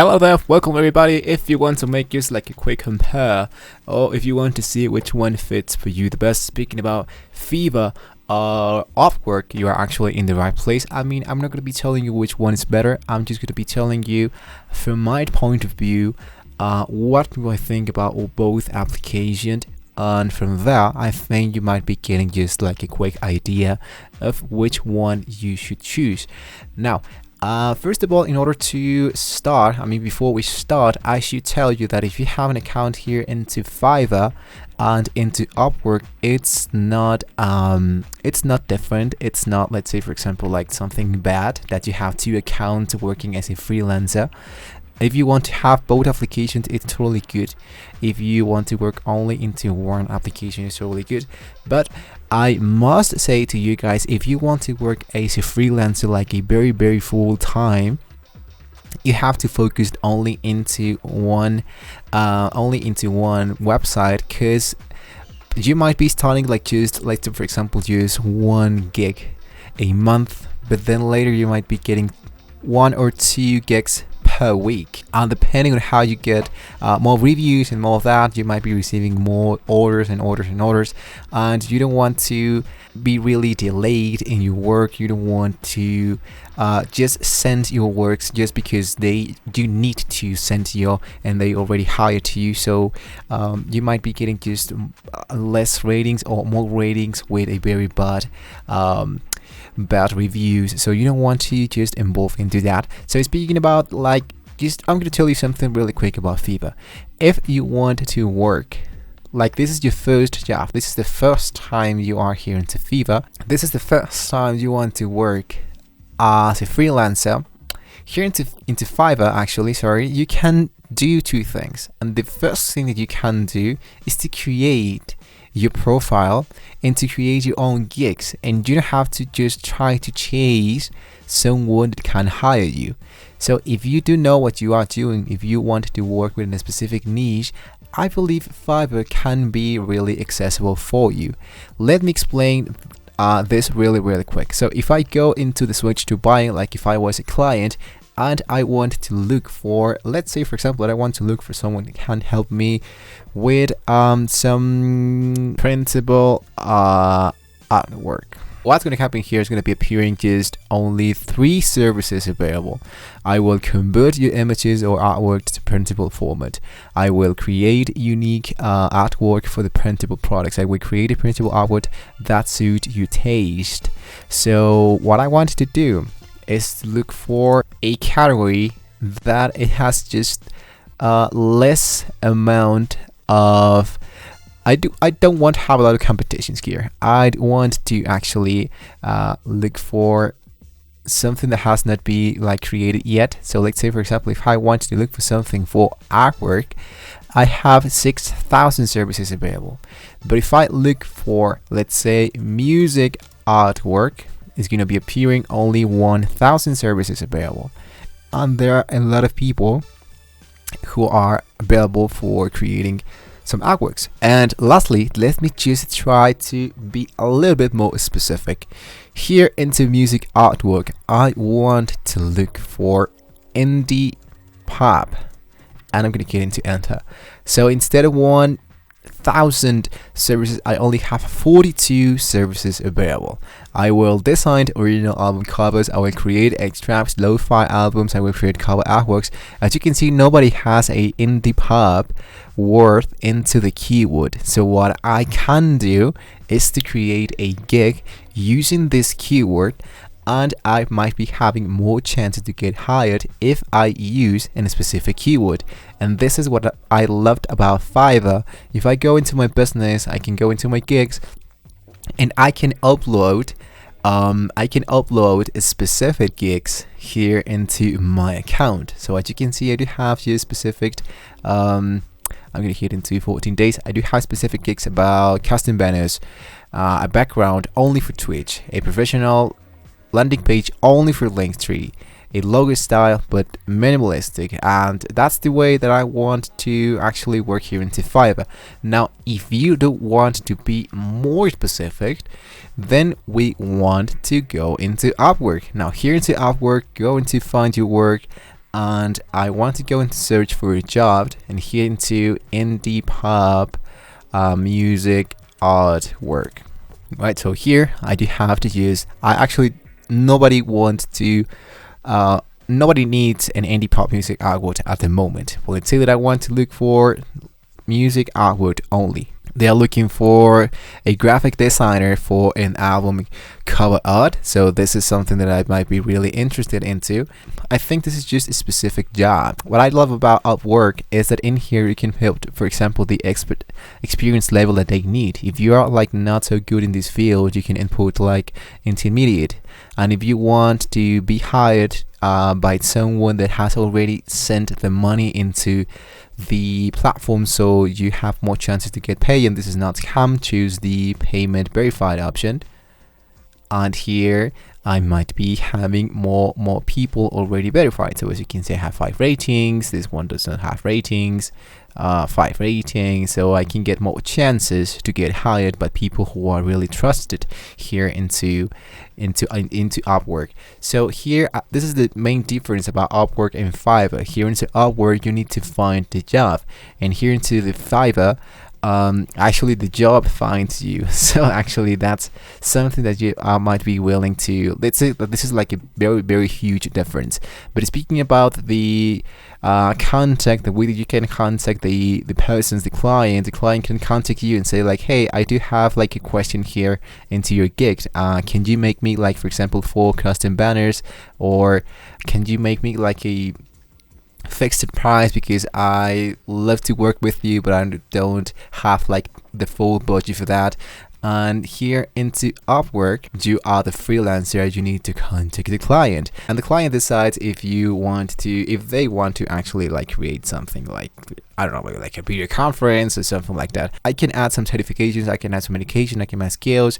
Hello there, welcome everybody. If you want to make just like a quick compare, or if you want to see which one fits for you the best, speaking about Fiverr or Upwork, you are actually in the right place. I mean, I'm not going to be telling you which one is better. I'm just going to be telling you from my point of view what do I think about both applications, and from there I think you might be getting just like a quick idea of which one you should choose. Now, first of all, in order to start, before we start, I should tell you that if you have an account here into Fiverr and into Upwork, it's not different. It's not, let's say for example, like something bad that you have two accounts working as a freelancer. If you want to have both applications, it's totally good. If you want to work only into one application, it's totally good. But I must say to you guys, if you want to work as a freelancer, like a very full time, you have to focus only into one website, because you might be starting like just like to, for example, use 1 gig a month, but then later you might be getting 1 or 2 gigs per week, and depending on how you get more reviews and more of that, you might be receiving more orders, and you don't want to be really delayed in your work. You don't want to just send your works just because they do need to send you and they already hired you. So you might be getting just less ratings or more ratings with a very bad reviews, so you don't want to just involve into that. So speaking about I'm going to tell you something really quick about Fiverr. If you want to work, like this is your first job, this is the first time you are here into Fiverr, this is the first time you want to work as a freelancer here into Fiverr, actually, sorry, you can do two things. And the first thing that you can do is to create your profile and to create your own gigs, and you don't have to just try to chase someone that can hire you. So if you do know what you are doing, if you want to work within a specific niche, I believe Fiverr can be really accessible for you. Let me explain this really quick. So if I go into the switch to buying, like if I was a client and I want to look for, let's say for example that I want to look for someone that can help me with some printable artwork. What's going to happen here is going to be appearing just only 3 services available. I will convert your images or artwork to printable format. I will create unique artwork for the printable products. I will create a printable artwork that suits your taste. So what I want to do is to look for a category that it has just less amount of, I don't want to have a lot of competitions here. I'd want to actually look for something that has not been like created yet. So let's say for example, if I want to look for something for artwork, I have 6,000 services available. But if I look for, let's say, music artwork, it's going to be appearing only 1,000 services available. And there are a lot of people who are available for creating some artworks. And lastly, let me just try to be a little bit more specific. Here into music artwork, I want to look for indie pop, and I'm going to get into enter. So instead of 1,000 services, I only have 42 services available. I will design original album covers, I will create extracts, lo-fi albums, I will create cover artworks. As you can see, nobody has a indie pop word into the keyword. So what I can do is to create a gig using this keyword, and I might be having more chances to get hired if I use a specific keyword. And this is what I loved about Fiverr. If I go into my business, I can go into my gigs and I can upload specific gigs here into my account. So as you can see, I do have here specific I'm going to hit into 14 days. I do have specific gigs about custom banners, a background only for Twitch, a professional landing page only for Linktree, a logo style but minimalistic, and that's the way that I want to actually work here into Fiverr. Now if you don't want to be more specific, then we want to go into Upwork. Now here into Upwork, go into find your work, and I want to go into search for a job, and here into indie pop music artwork. Right, so here I do have to use. I actually nobody wants to. Nobody needs an indie pop music artwork at the moment. Well, let's say that I want to look for music artwork only. They are looking for a graphic designer for an album cover art. So this is something that I might be really interested into. I think this is just a specific job. What I love about Upwork is that in here you can put, for example, the experience level that they need. If you are like not so good in this field, you can input like intermediate. And if you want to be hired by someone that has already sent the money into the platform, so you have more chances to get paid, and this is not scam, choose the payment verified option. And here I might be having more people already verified. So as you can see, I have 5 ratings. This one does not have ratings. 5 ratings, so I can get more chances to get hired by people who are really trusted here into Upwork. So here, this is the main difference about Upwork and Fiverr. Here into Upwork, you need to find the job, and here into the Fiverr, actually the job finds you. So actually that's something that you might be willing to, let's say that this is like a very huge difference. But speaking about the contact, the way that you can contact the persons, the client can contact you and say like, hey, I do have like a question here into your gig. Can you make me like, for example, 4 custom banners, or can you make me like a fixed price, because I love to work with you but I don't have like the full budget for that. And here into Upwork, you are the freelancer. You need to contact the client, and the client decides if they want to actually like create something like, I don't know, like a video conference or something like that. I can add some certifications, I can add some education, I can add skills,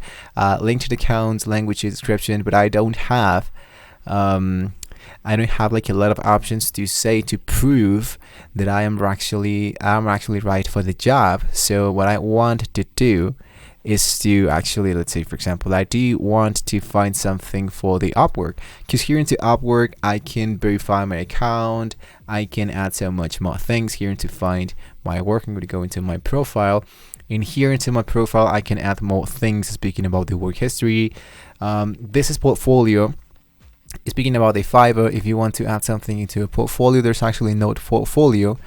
link to the accounts, language description, but I don't have like a lot of options to say to prove that I'm actually right for the job. So what I want to do is to actually, let's say for example, I do want to find something for the Upwork, because here into Upwork I can verify my account, I can add so much more things. Here to find my work, I'm going to go into my profile. In here into my profile, I can add more things. Speaking about the work history, this is portfolio. Speaking about the Fiverr, if you want to add something into a portfolio, there's actually no portfolio.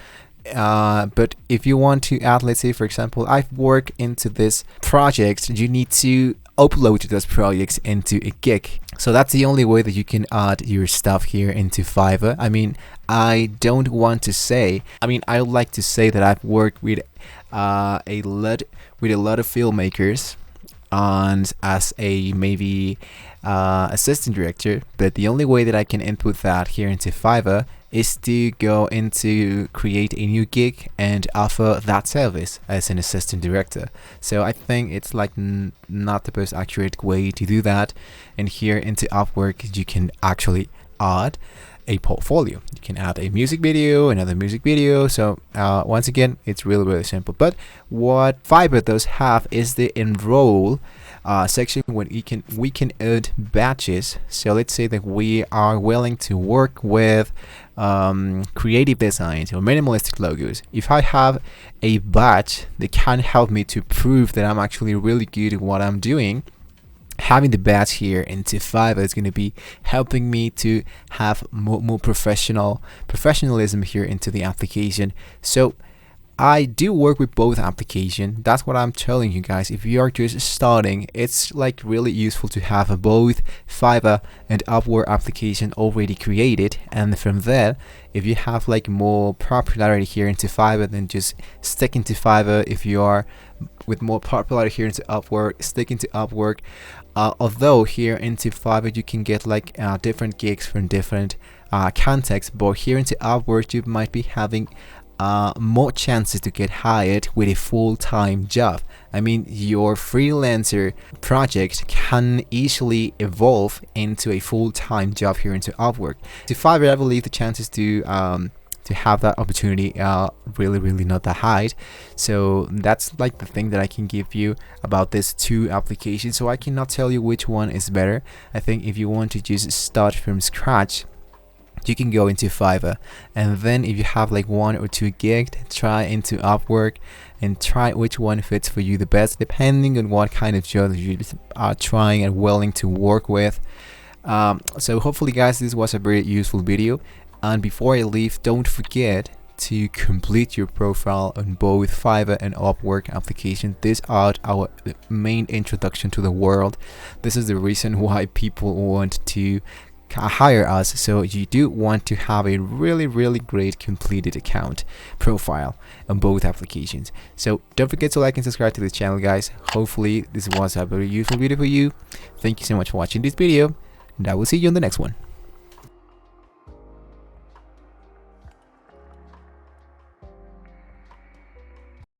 But if you want to add, let's say for example, I've worked into this project, you need to upload those projects into a gig. So that's the only way that you can add your stuff here into Fiverr. I mean, I don't want to say, I would like to say that I've worked with a lot of filmmakers and as a maybe assistant director, but the only way that I can input that here into Fiverr is to go into create a new gig and offer that service as an assistant director. So I think it's like not the most accurate way to do that. And here into Upwork, you can actually add a portfolio. You can add a music video, another music video. So once again, it's really simple. But what Fiverr does have is the enroll section when we can add batches. So let's say that we are willing to work with creative designs or minimalistic logos. If I have a batch that can help me to prove that I'm actually really good at what I'm doing, having the badge here into Fiverr is going to be helping me to have more professionalism here into the application. So I do work with both applications. That's what I'm telling you guys. If you are just starting, it's like really useful to have both Fiverr and Upwork application already created, and from there, if you have like more popularity here into Fiverr, then just stick into Fiverr. If you are with more popularity here into Upwork, stick into Upwork. Although here into Fiverr you can get like different gigs from different contexts, but here into Upwork you might be having more chances to get hired with a full-time job. I mean, your freelancer project can easily evolve into a full-time job here into Upwork. To Fiverr, I believe the chances to have that opportunity are really not that high. So that's like the thing that I can give you about these two applications. So I cannot tell you which one is better. I think if you want to just start from scratch, you can go into Fiverr, and then if you have like 1 or 2 gigs, try into Upwork and try which one fits for you the best, depending on what kind of job you are trying and willing to work with. So hopefully guys, this was a very useful video, and before I leave, don't forget to complete your profile on both Fiverr and Upwork applications. These are our main introduction to the world. This is the reason why people want to hire us. So you do want to have a really great completed account profile on both applications. So don't forget to like and subscribe to the channel, guys. Hopefully this was a very useful video for you. Thank you so much for watching this video, and I will see you on the next one.